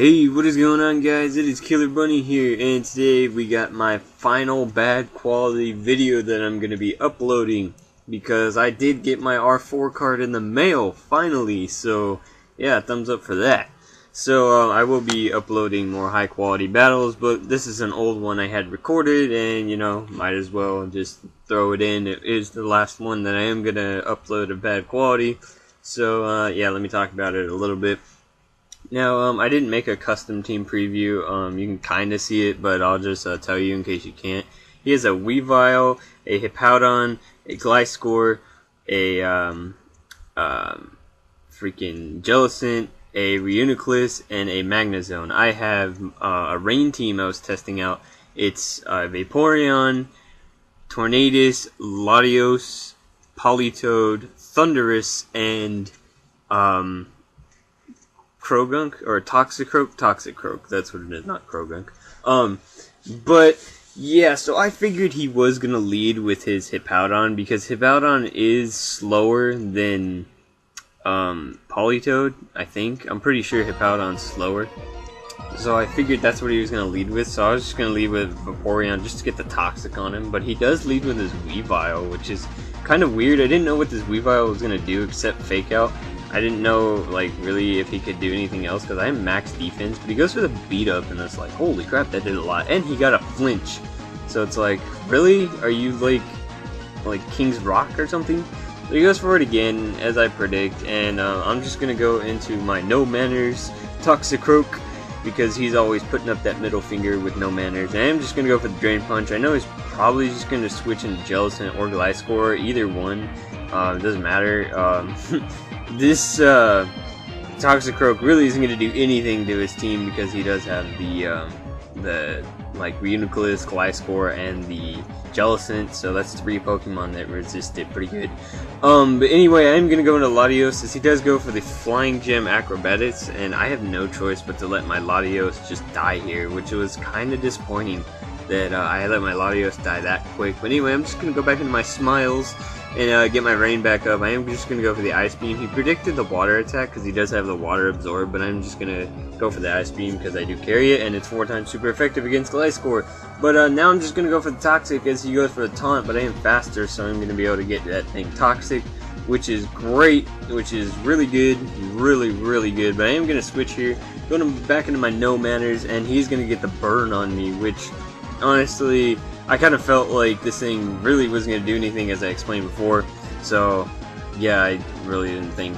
Hey, what is going on, guys? It is Killer Bunny here, and today we got my final bad quality video that I'm going to be uploading, because I did get my R4 card in the mail, finally, so yeah, thumbs up for that. So I will be uploading more high quality battles, but this is an old one I had recorded, and you know, might as well just throw it in. It is the last one that I am going to upload of bad quality, so yeah, let me talk about it a little bit. Now, I didn't make a custom team preview. You can kind of see it, but I'll just tell you in case you can't. He has a Weavile, a Hippowdon, a Gliscor, a freaking Jellicent, a Reuniclus, and a Magnezone. I have a Rain team I was testing out. It's Vaporeon, Tornadus, Latios, Politoed, Thundurus, and Croagunk, or Toxicroak, that's what it is, not Croagunk. But yeah, so I figured he was gonna lead with his Hippowdon, because Hippowdon is slower than Politoed, I think. I'm pretty sure Hippowdon's slower. So I figured that's what he was gonna lead with, so I was just gonna lead with Vaporeon just to get the Toxic on him, but he does lead with his Weavile, which is kind of weird. I didn't know what this Weavile was gonna do except Fake Out. I didn't know, like, really if he could do anything else, because I am max defense, but he goes for the beat up, and it's like, holy crap, that did a lot. And he got a flinch. So it's like, really? Are you, like King's Rock or something? So he goes for it again, as I predict, and I'm just going to go into my No Manners Toxicroak, because he's always putting up that middle finger with no manners. And I'm just going to go for the Drain Punch. I know he's probably just going to switch into Jellicent or Gliscor, either one. It doesn't matter. This Toxicroak really isn't going to do anything to his team, because he does have the like Reuniclus, Gliscor, and the Jellicent, so that's 3 Pokemon that resist it pretty good. But anyway, I'm going to go into Latios, as he does go for the Flying Gem Acrobatics, and I have no choice but to let my Latios just die here, which was kind of disappointing that I let my Latios die that quick. But anyway, I'm just going to go back into my Smiles and get my Rain back up. I am just going to go for the Ice Beam. He predicted the Water attack because he does have the Water Absorb, but I'm just going to go for the Ice Beam because I do carry it, and it's 4 times super effective against Gliscor. But now I'm just going to go for the Toxic as he goes for the Taunt, but I am faster, so I'm going to be able to get that thing Toxic, which is great, which is really good, really good. But I am going to switch here, going back into my No Manners, and he's going to get the Burn on me, which honestly, I kind of felt like this thing really wasn't going to do anything, as I explained before. So yeah, I really didn't think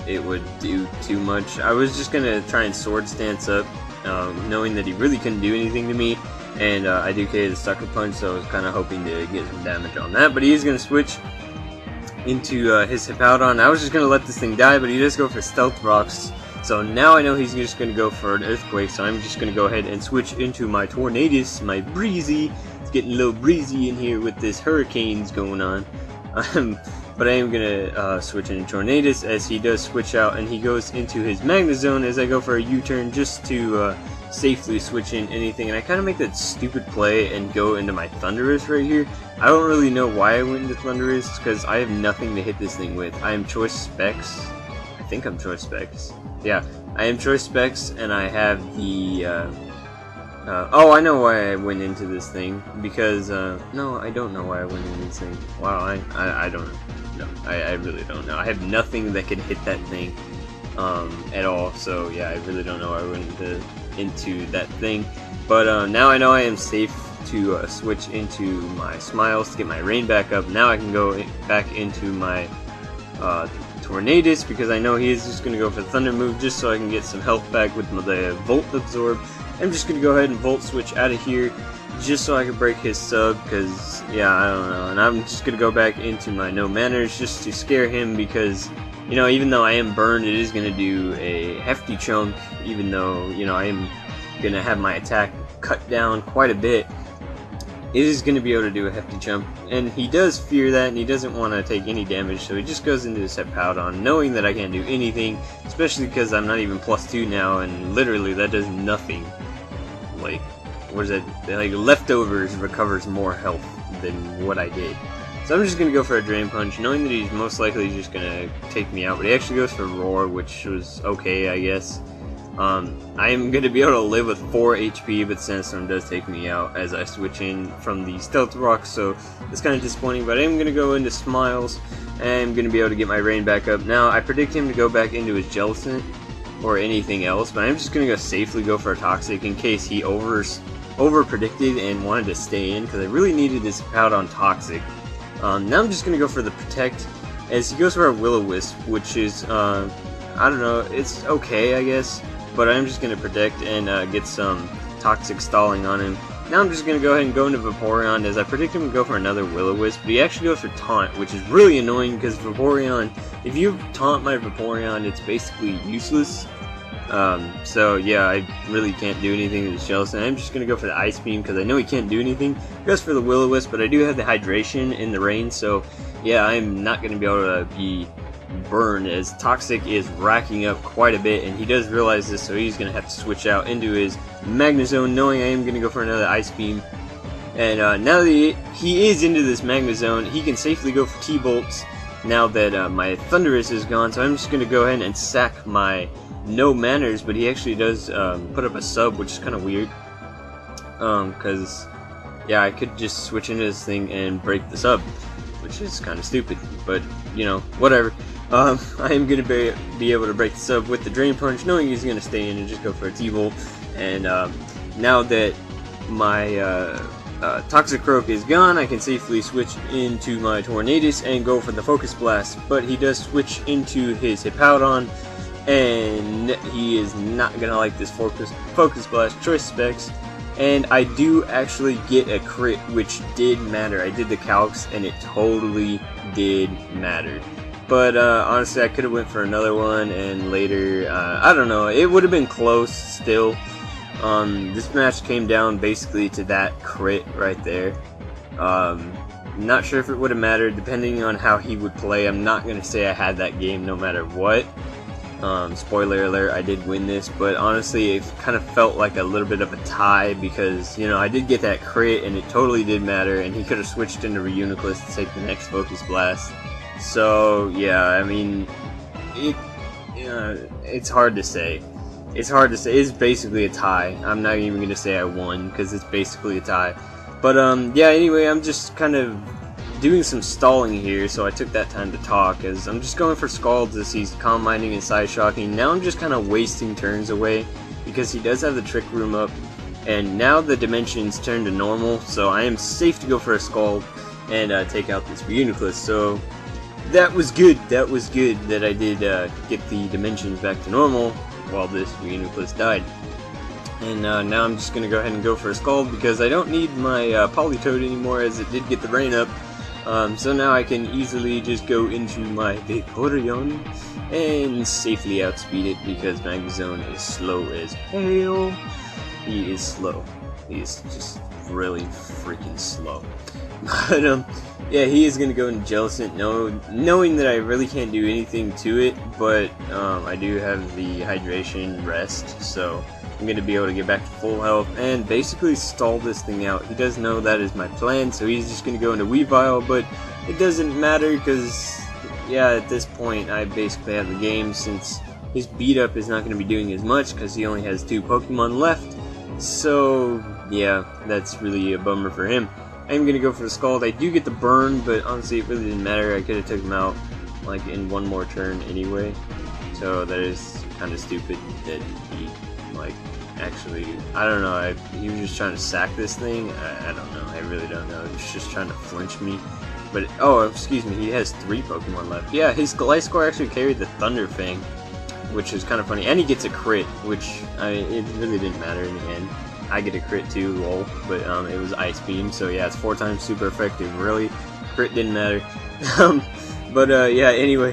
it would do too much. I was just going to try and Sword Stance up, knowing that he really couldn't do anything to me. And I do carry the Sucker Punch, so I was kind of hoping to get some damage on that. But he is going to switch into his Hippowdon. I was just going to let this thing die, but he does go for Stealth Rocks. So now I know he's just going to go for an Earthquake, so I'm just going to go ahead and switch into my Tornadus, my Breezy. It's getting a little breezy in here with this hurricanes going on. But I am going to switch into Tornadus as he does switch out, and he goes into his Magnezone as I go for a U-turn just to safely switch in anything. And I kind of make that stupid play and go into my Thundurus right here. I don't really know why I went into Thundurus, because I have nothing to hit this thing with. I am Choice Specs. I think I'm Choice Specs. Yeah, I am Choice Specs, and I have the, oh, I know why I went into this thing, because, no, I don't know why I went into this thing. Wow, I don't know. No, I really don't know. I have nothing that can hit that thing, at all, so yeah, I really don't know why I went into that thing. But, now I know I am safe to, switch into my Smiles to get my Rain back up. Now I can go back into my, Tornadus, because I know he is just going to go for the Thunder move just so I can get some health back with the Volt Absorb. I'm just going to go ahead and Volt Switch out of here just so I can break his sub, because, yeah, I don't know. And I'm just going to go back into my No Manners just to scare him, because, you know, even though I am burned, it is going to do a hefty chunk, even though, you know, I am going to have my attack cut down quite a bit. It is going to be able to do a hefty jump, and he does fear that, and he doesn't want to take any damage, so he just goes into his Hippowdon, knowing that I can't do anything, especially because I'm not even +2 now, and literally that does nothing. Like, what is it? Like, Leftovers recovers more health than what I did. So I'm just going to go for a Drain Punch, knowing that he's most likely just going to take me out, but he actually goes for Roar, which was okay, I guess. I am going to be able to live with 4 HP, but Sandstorm does take me out as I switch in from the Stealth Rock, so it's kind of disappointing, but I am going to go into Smiles, and I'm going to be able to get my Rain back up. Now, I predict him to go back into his Jellicent or anything else, but I'm just going to go safely go for a Toxic in case he over-predicted and wanted to stay in, because I really needed this out on Toxic. Now I'm just going to go for the Protect, as he goes for a Will-O-Wisp, which is, I don't know, it's okay, I guess, but I'm just going to Protect and get some Toxic stalling on him. Now I'm just going to go ahead and go into Vaporeon, as I predict him to go for another Will-O-Wisp, but he actually goes for Taunt, which is really annoying, because Vaporeon, if you taunt my Vaporeon, it's basically useless. So yeah, I really can't do anything to this Jellicent. I'm just going to go for the Ice Beam, because I know he can't do anything. He goes for the Will-O-Wisp, but I do have the Hydration in the Rain, so yeah, I'm not going to be able to be burned, as Toxic is racking up quite a bit, and he does realize this, so he's going to have to switch out into his Magnezone, knowing I am going to go for another Ice Beam. And now that he is into this Magnezone, he can safely go for T-Bolts now that my Thundurus is gone, so I'm just going to go ahead and sack my No Manners, but he actually does put up a sub, which is kind of weird, because yeah, I could just switch into this thing and break the sub, which is kind of stupid, but you know, whatever. I am going to be able to break the sub with the Drain Punch, knowing he's going to stay in and just go for a T-Volt. And now that my Toxicroak is gone, I can safely switch into my Tornadus and go for the Focus Blast. But he does switch into his Hippowdon, and he is not going to like this Focus Blast choice specs. And I do actually get a crit, which did matter. I did the calcs, and it totally did matter. But honestly, I could have went for another one, and later, I don't know, it would have been close still. This match came down basically to that crit right there. Not sure if it would have mattered, depending on how he would play. I'm not going to say I had that game no matter what. Spoiler alert, I did win this, but honestly, it kind of felt like a little bit of a tie, because, you know, I did get that crit, and it totally did matter, and he could have switched into Reuniclus to take the next Focus Blast. So yeah, I mean, it's hard to say. It's hard to say. It's basically a tie. I'm not even gonna say I won, because it's basically a tie. But yeah. Anyway, I'm just kind of doing some stalling here, so I took that time to talk, as I'm just going for Scalds as he's Calm Minding and Side Shocking. Now I'm just kind of wasting turns away, because he does have the Trick Room up, and now the dimensions turn to normal, so I am safe to go for a Scald and take out this Reuniclus. So that was good. That was good that I did get the dimensions back to normal while this Reuniclus died. And now I'm just going to go ahead and go for a Scald, because I don't need my Politoed anymore, as it did get the Rain up. So now I can easily just go into my Vaporeon and safely outspeed it, because Magnezone is slow as hell. He is slow. He is just really freaking slow. But yeah, he is going to go into Jellicent, knowing that I really can't do anything to it, but I do have the Hydration Rest, so I'm going to be able to get back to full health and basically stall this thing out. He does know that is my plan, so he's just going to go into Weavile, but it doesn't matter, because yeah, at this point I basically have the game, since his beat up is not going to be doing as much, because he only has 2 Pokemon left. So yeah, that's really a bummer for him. I'm going to go for the Scald. I do get the burn, but honestly it really didn't matter. I could have took him out like in one more turn anyway. So that is kind of stupid that he like actually, I don't know, he was just trying to sack this thing. I don't know. I really don't know. He was just trying to flinch me. But oh, excuse me, he has 3 Pokemon left. Yeah, his Gliscor actually carried the Thunder Fang, which is kind of funny. And he gets a crit, which it really didn't matter in the end. I get a crit too, lol, but it was Ice Beam, so yeah, it's 4 times super effective. Really, crit didn't matter. But yeah, anyway,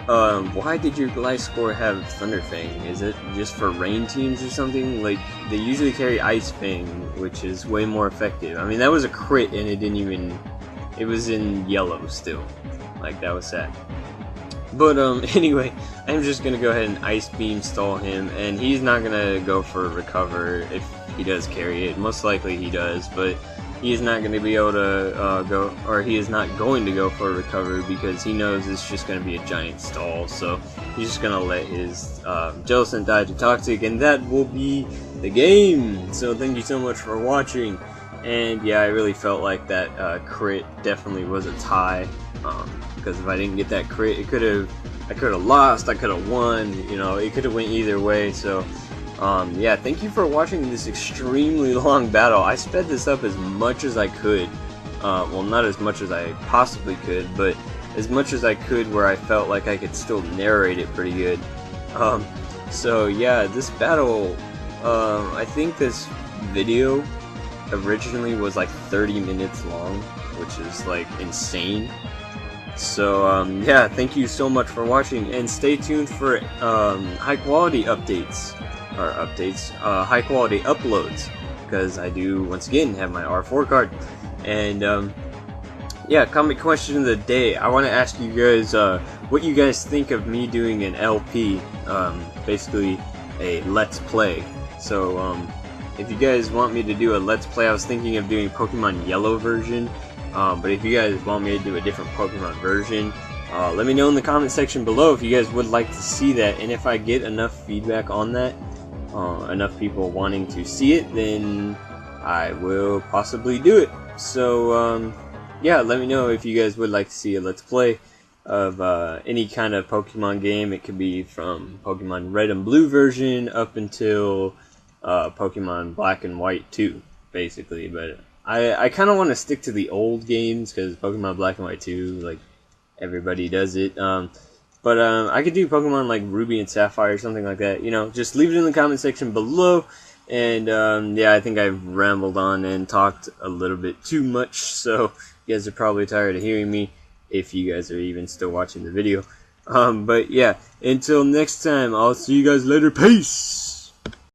why did your Gliscor have Thunder Fang? Is it just for rain teams or something? Like, they usually carry Ice Fang, which is way more effective. I mean, that was a crit, and it didn't even, it was in yellow still. Like, that was sad. But anyway, I'm just gonna go ahead and Ice Beam stall him, and he's not gonna go for Recover if he does carry it. Most likely he does, but he is not going to be able to go, or he is not going to go for a recovery because he knows it's just going to be a giant stall. So he's just going to let his Jellicent die to Toxic, and that will be the game. So thank you so much for watching. And yeah, I really felt like that crit definitely was a tie, because if I didn't get that crit, I could have lost, I could have won, you know, it could have went either way. So yeah, thank you for watching this extremely long battle. I sped this up as much as I could. Well, not as much as I possibly could, but as much as I could where I felt like I could still narrate it pretty good. So yeah, this battle, I think this video originally was like 30 minutes long, which is like insane. So yeah, thank you so much for watching, and stay tuned for high quality updates, or high quality uploads, because I do once again have my R4 card. And yeah, comment question of the day. I want to ask you guys what you guys think of me doing an LP, basically a let's play. So if you guys want me to do a let's play, I was thinking of doing Pokemon Yellow version. But if you guys want me to do a different Pokemon version, let me know in the comment section below if you guys would like to see that. And if I get enough feedback on that, enough people wanting to see it, then I will possibly do it. So yeah, let me know if you guys would like to see a let's play of any kind of Pokemon game. It could be from Pokemon Red and Blue version up until Pokemon Black and White 2, basically. But I kind of want to stick to the old games, because Pokemon Black and White 2, like, everybody does it. But I could do Pokemon like Ruby and Sapphire or something like that. You know, just leave it in the comment section below. And yeah, I think I've rambled on and talked a little bit too much, so you guys are probably tired of hearing me, if you guys are even still watching the video. But yeah, until next time, I'll see you guys later. Peace!